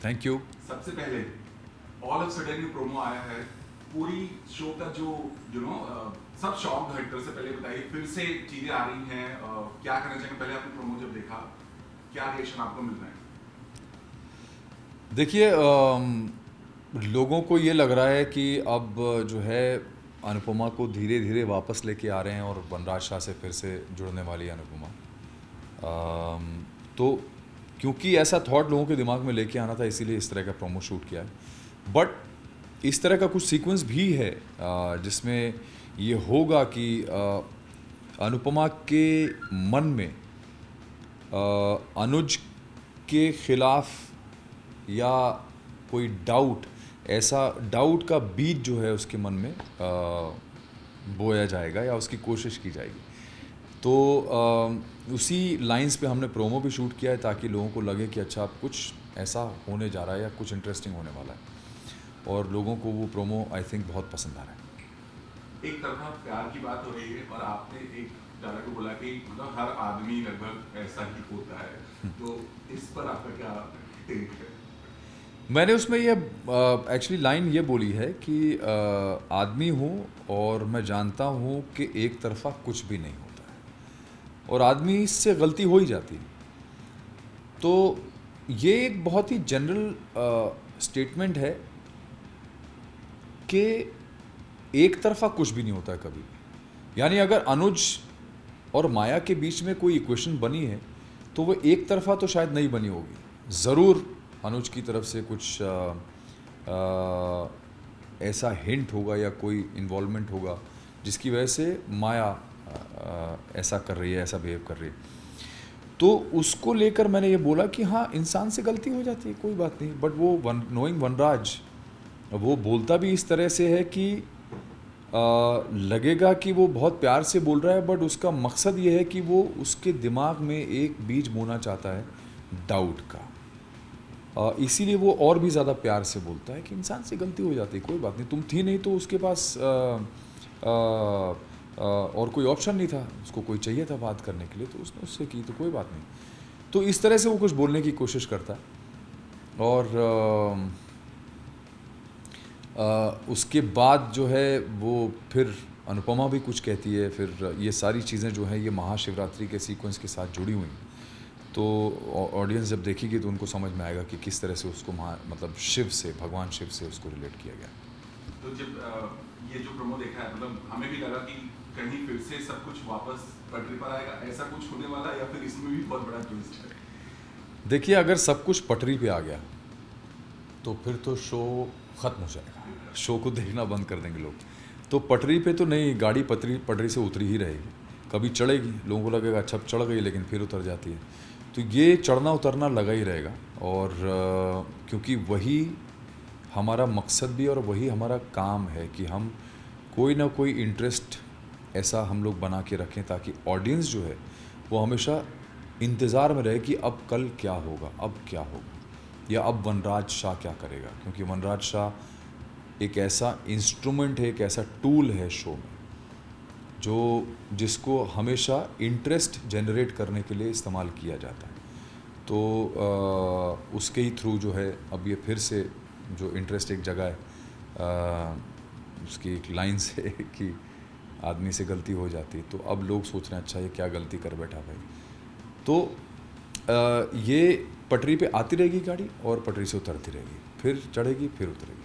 Thank you. सबसे पहले all of sudden ये प्रोमो आया है, पूरी शो का जो सब शॉक हटकर से पहले बताइए, फिर से चीजें आ रही हैं, क्या करना चाहिए? पहले आपने प्रोमो जब देखा, क्या रिएक्शन आपको मिल रहा है? देखिए, लोगों को ये लग रहा है कि अब जो है अनुपमा को धीरे धीरे वापस लेके आ रहे हैं और वनराज शाह से फिर से जुड़ने वाली है अनुपमा। तो क्योंकि ऐसा थॉट लोगों के दिमाग में लेके आना था, इसीलिए इस तरह का प्रोमो शूट किया है। बट इस तरह का कुछ सीक्वेंस भी है जिसमें ये होगा कि अनुपमा के मन में अनुज के खिलाफ या कोई डाउट, ऐसा डाउट का बीज जो है उसके मन में बोया जाएगा या उसकी कोशिश की जाएगी। तो उसी लाइंस पे हमने प्रोमो भी शूट किया है ताकि लोगों को लगे कि अच्छा अब कुछ ऐसा होने जा रहा है या कुछ इंटरेस्टिंग होने वाला है, और लोगों को वो प्रोमो आई थिंक बहुत पसंद आ रहा है। एक तरफा प्यार की बात हो रही है और आपने एक डायलॉग को बोला कि मतलब हर आदमी लगभग ऐसा ही होता है, तो इस पर आपका क्या टेक है? मैंने उसमें ये एक्चुअली लाइन ये बोली है कि आदमी हूँ और मैं जानता हूँ कि एक तरफा कुछ भी नहीं होता है और आदमी से गलती हो ही जाती है। तो ये एक बहुत ही जनरल स्टेटमेंट है कि एक तरफा कुछ भी नहीं होता है कभी। यानी अगर अनुज और माया के बीच में कोई इक्वेशन बनी है तो वो एक तरफा तो शायद नहीं बनी होगी। ज़रूर अनुज की तरफ से कुछ ऐसा हिंट होगा या कोई इन्वॉल्वमेंट होगा जिसकी वजह से माया ऐसा कर रही है, ऐसा बिहेव कर रही है। तो उसको लेकर मैंने ये बोला कि हाँ, इंसान से गलती हो जाती है, कोई बात नहीं। बट वो नोइंग वनराज, वो बोलता भी इस तरह से है कि लगेगा कि वो बहुत प्यार से बोल रहा है, बट उसका मकसद ये है कि वो उसके दिमाग में एक बीज बोना चाहता है डाउट का। इसीलिए वो और भी ज़्यादा प्यार से बोलता है कि इंसान से गलती हो जाती है, कोई बात नहीं, तुम थी नहीं तो उसके पास और कोई ऑप्शन नहीं था, उसको कोई चाहिए था बात करने के लिए, तो उसने उससे की, तो कोई बात नहीं। तो इस तरह से वो कुछ बोलने की कोशिश करता है। और उसके बाद जो है वो फिर अनुपमा भी कुछ कहती है। फिर ये सारी चीज़ें जो हैं ये महाशिवरात्रि के सीक्वेंस के साथ जुड़ी हुई हैं। तो ऑडियंस जब देखेगी तो उनको समझ में आएगा कि किस तरह से उसको मतलब शिव से, भगवान शिव से उसको रिलेट किया गया। तो जब ये जो प्रोमो देखा है, मतलब हमें भी लगा कि कहीं फिर से सब कुछ वापस पटरी पर आएगा, ऐसा कुछ होने वाला है, या फिर इसमें भी बहुत बड़ा ट्विस्ट है? देखिए, अगर सब कुछ पटरी पे आ गया तो फिर तो शो ख़त्म हो जाएगा, शो को देखना बंद कर देंगे लोग। तो पटरी पे तो नहीं, गाड़ी पटरी से उतरी ही रहेगी। कभी चढ़ेगी, लोगों को लगेगा अच्छा अब चढ़ गई, लेकिन फिर उतर जाती है। तो ये चढ़ना उतरना लगा ही रहेगा। और क्योंकि वही हमारा मकसद भी और वही हमारा काम है कि हम कोई ना कोई इंटरेस्ट ऐसा हम लोग बना के रखें ताकि ऑडियंस जो है वो हमेशा इंतज़ार में रहे कि अब कल क्या होगा, अब क्या होगा, या अब वनराज शाह क्या करेगा। क्योंकि वनराज शाह एक ऐसा इंस्ट्रूमेंट है, एक ऐसा टूल है शो में जो जिसको हमेशा इंटरेस्ट जनरेट करने के लिए इस्तेमाल किया जाता है। तो उसके ही थ्रू जो है अब ये फिर से जो इंटरेस्ट एक जगह है, उसकी एक लाइन से कि आदमी से गलती हो जाती है, तो अब लोग सोच रहे हैं अच्छा ये क्या गलती कर बैठा भाई। तो ये पटरी पे आती रहेगी गाड़ी और पटरी से उतरती रहेगी, फिर चढ़ेगी फिर उतरेगी।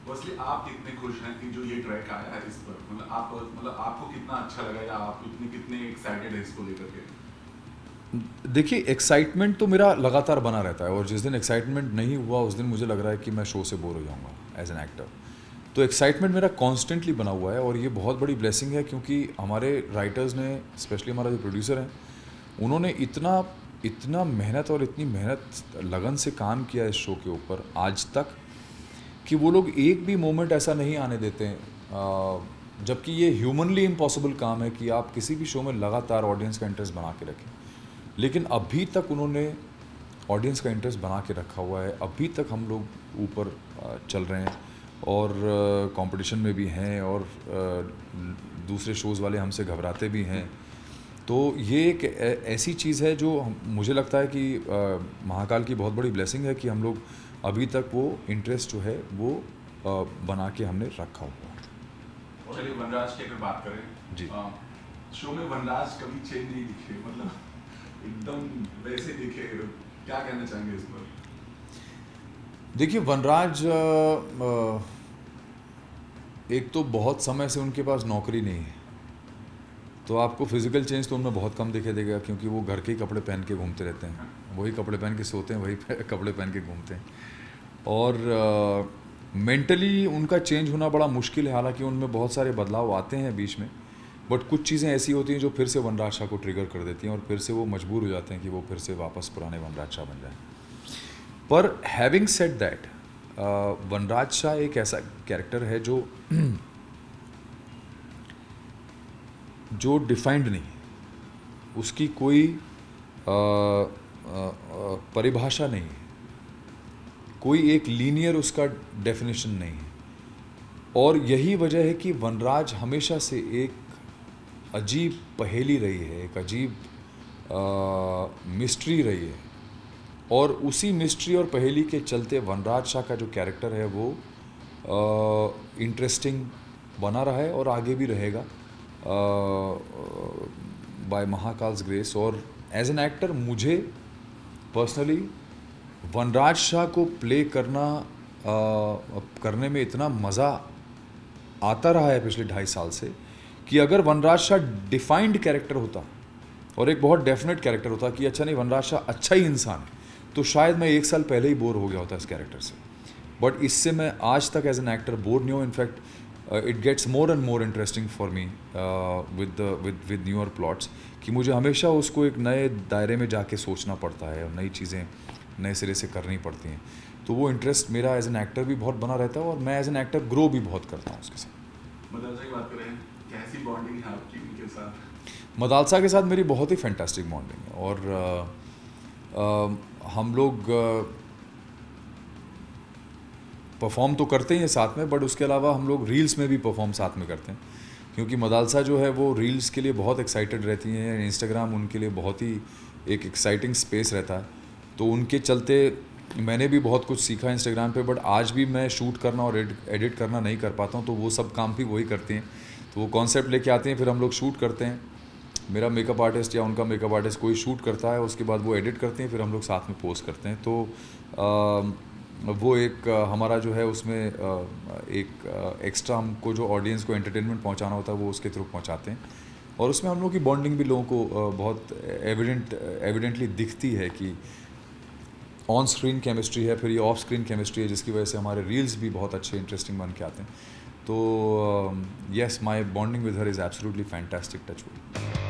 वैसे आप कितने खुश हैं कि जो ये ट्रैक आया है इस पर? मतलब आपको कितना अच्छा लगा, या आप कितने एक्साइटेड हैं इसको लेकर के? देखिए, एक्साइटमेंट तो मेरा लगातार बना रहता है, और जिस दिन एक्साइटमेंट नहीं हुआ उस दिन मुझे लग रहा है कि मैं शो से बोर हो जाऊंगा एज एन एक्टर। तो एक्साइटमेंट मेरा कॉन्स्टेंटली बना हुआ है, और ये बहुत बड़ी ब्लेसिंग है क्योंकि हमारे राइटर्स ने, स्पेशली हमारा जो प्रोड्यूसर हैं, उन्होंने इतना मेहनत और इतनी मेहनत लगन से काम किया इस शो के ऊपर आज तक कि वो लोग एक भी मोमेंट ऐसा नहीं आने देते हैं। जबकि ये ह्यूमनली इम्पॉसिबल काम है कि आप किसी भी शो में लगातार ऑडियंस का इंटरेस्ट बना के रखें, लेकिन अभी तक उन्होंने ऑडियंस का इंटरेस्ट बना के रखा हुआ है। अभी तक हम लोग ऊपर चल रहे हैं और कंपटीशन में भी हैं, और दूसरे शोज़ वाले हमसे घबराते भी हैं। तो ये एक ऐसी चीज़ है जो मुझे लगता है कि महाकाल की बहुत बड़ी ब्लेसिंग है कि हम लोग अभी तक वो इंटरेस्ट जो है वो बना के हमने रखा हुआ है। चलिए वनराज की अगर बात करें जी। शो में वनराज कभी चेंज नहीं दिखे, मतलब एकदम वैसे दिखे, क्या कहना चाहेंगे इस पर? देखिए वनराज एक तो बहुत समय से उनके पास नौकरी नहीं है, तो आपको फिजिकल चेंज तो उनमें बहुत कम दिखाई देगा, क्योंकि वो घर के ही कपड़े पहन के घूमते रहते हैं, वही कपड़े पहन के सोते हैं, वही कपड़े पहन के घूमते हैं। और मेंटली उनका चेंज होना बड़ा मुश्किल है, हालांकि उनमें बहुत सारे बदलाव आते हैं बीच में, बट कुछ चीज़ें ऐसी होती हैं जो फिर से वनराज शाह को ट्रिगर कर देती हैं और फिर से वो मजबूर हो जाते हैं कि वो फिर से वापस पुराने वनराज शाह बन जाए। पर हैविंग सेड दैट, वनराज शाह एक ऐसा कैरेक्टर है जो डिफाइंड नहीं है, उसकी कोई परिभाषा नहीं है, कोई एक लीनियर उसका डेफिनेशन नहीं है। और यही वजह है कि वनराज हमेशा से एक अजीब पहेली रही है, एक अजीब मिस्ट्री रही है, और उसी मिस्ट्री और पहेली के चलते वनराज शाह का जो कैरेक्टर है वो इंटरेस्टिंग बना रहा है और आगे भी रहेगा बाय महाकाल्स ग्रेस। और एज एन एक्टर मुझे पर्सनली वनराज शाह को प्ले करने में इतना मज़ा आता रहा है पिछले 2.5 साल से कि अगर वनराज शाह डिफाइंड कैरेक्टर होता और एक बहुत डेफिनेट कैरेक्टर होता कि अच्छा नहीं वनराज शाह अच्छा ही इंसान है, तो शायद मैं 1 साल पहले ही बोर हो गया होता इस कैरेक्टर से। बट इससे मैं आज तक एज एन एक्टर बोर नहीं हूँ। In fact it gets more and more interesting for me with newer plots, कि मुझे हमेशा उसको एक नए दायरे में जाके सोचना पड़ता है और नई चीज़ें नए सिरे से करनी पड़ती हैं। तो वो इंटरेस्ट मेरा एज एन एक्टर भी बहुत बना रहता है और मैं एज एन एक्टर ग्रो भी बहुत करता हूँ उसके साथ। मदरसा की बात करें, कैसी बॉन्डिंग है आपकी उनके साथ? मदालसा के साथ मेरी बहुत ही फैंटास्टिक बॉन्डिंग है और हम लोग परफॉर्म तो करते ही हैं साथ में, बट उसके अलावा हम लोग रील्स में भी परफॉर्म साथ में करते हैं, क्योंकि मदालसा जो है वो रील्स के लिए बहुत एक्साइटेड रहती हैं। इंस्टाग्राम उनके लिए बहुत ही एक एक्साइटिंग स्पेस रहता है, तो उनके चलते मैंने भी बहुत कुछ सीखा इंस्टाग्राम पे। बट आज भी मैं शूट करना और एडिट करना नहीं कर पाता हूँ, तो वो सब काम भी वही करती हैं। तो वो कॉन्सेप्ट लेके आते हैं, फिर हम लोग शूट करते हैं। मेरा मेकअप आर्टिस्ट या उनका मेकअप आर्टिस्ट कोई शूट करता है, उसके बाद वो एडिट करते हैं, फिर हम लोग साथ में पोस्ट करते हैं। तो वो एक हमारा जो है उसमें एक एक्स्ट्रा हमको जो ऑडियंस को एंटरटेनमेंट पहुंचाना होता है वो उसके थ्रू पहुंचाते हैं, और उसमें हम लोग की बॉन्डिंग भी लोगों को बहुत एविडेंटली दिखती है कि ऑन स्क्रीन केमिस्ट्री है, फिर ये ऑफ स्क्रीन केमिस्ट्री है, जिसकी वजह से हमारे रील्स भी बहुत अच्छे इंटरेस्टिंग बन के आते हैं। तो yes, my bonding with her is absolutely fantastic, touch wood.